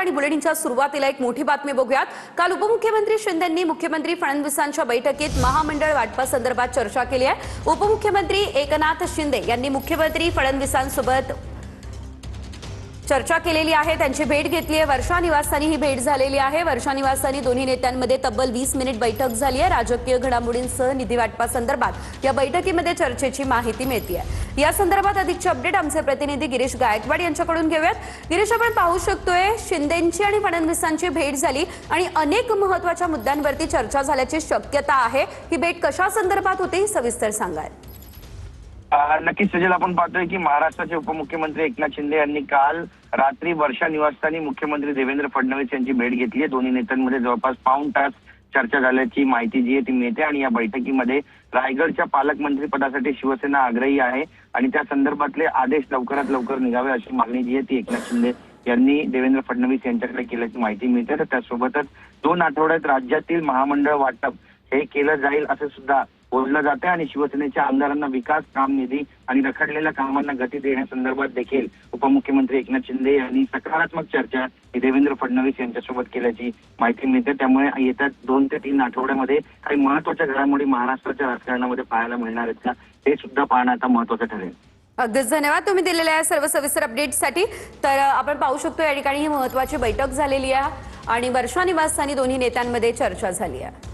आणि बुलेटिनच्या सुरुवातीला एक मोठी बातमी बघूयात। काल उपमुख्यमंत्री शिंदेंनी मुख्यमंत्री फडणवीसांच्या बैठकीत महामंडळ वाटपासंदर्भात चर्चा केली आहे। उपमुख्यमंत्री एकनाथ शिंदे यांनी मुख्यमंत्री फडणवीसांसोबत चर्चा केलेली आहे, त्यांची भेट घेतली आहे। वर्षा निवासस्थानी ही भेट झालेली आहे। वर्षा निवासस्थानी दोन्ही नेत्यांमध्ये तब्बल 20 मिनिट बैठक झाली आहे। राजकीय घडामोडींसह निधी वाटपासंदर्भात या बैठकीमध्ये चर्चेची माहिती मिळते आहे। या संदर्भात अधिकचे अपडेट आमचे प्रतिनिधी गिरीश गायकवाड यांच्याकडून घेऊयात। गिरीश, आपण पाहू शकतोय शिंदेंची आणि फडणवीसांची भेट झाली आणि अनेक महत्त्वाच्या मुद्द्यांवरती चर्चा झाल्याची शक्यता आहे। ही भेट कशा संदर्भात होती, सविस्तर सांगाल? नक्कीच सजल, आपण पाहतोय की महाराष्ट्राचे उपमुख्यमंत्री एकनाथ शिंदे यांनी काल रात्री वर्षा निवासस्थानी मुख्यमंत्री देवेंद्र फडणवीस यांची भेट घेतली आहे। दोन्ही नेत्यांमध्ये जवळपास पाऊण तास चर्चा झाल्याची माहिती जी आहे ती मिळते आणि या बैठकीमध्ये रायगडच्या पालकमंत्री पदासाठी शिवसेना आग्रही आहे आणि त्या संदर्भातले आदेश लवकरात लवकर निघावे अशी मागणी जी आहे ती एकनाथ शिंदे यांनी देवेंद्र फडणवीस यांच्याकडे केल्याची माहिती मिळते। तर त्यासोबतच 2 आठवड्यात राज्यातील महामंडळ वाटप हे केलं जाईल असं सुद्धा बोललं जाते आणि शिवसेनेच्या आमदारांना विकास काम निधी आणि रखडलेल्या कामांना गती देण्यासंदर्भात देखील उपमुख्यमंत्री एकनाथ शिंदे यांनी सकारात्मक चर्चा देवेंद्र फडणवीस यांच्यासोबत केल्याची माहिती मिळते। त्यामुळे येत्या 2 ते 3 आठवड्यामध्ये काही महत्त्वाच्या घडामोडी महाराष्ट्राच्या राजकारणामध्ये पाहायला मिळणार आहेत का, हे सुद्धा पाहणं आता महत्त्वाचं ठरेल। अगदीच धन्यवाद तुम्ही दिलेल्या सर्व सविस्तर अपडेट्ससाठी। तर आपण पाहू शकतो या ठिकाणी ही महत्त्वाची बैठक झालेली आहे आणि वर्षा निवासस्थानी दोन्ही नेत्यांमध्ये चर्चा झाली आहे।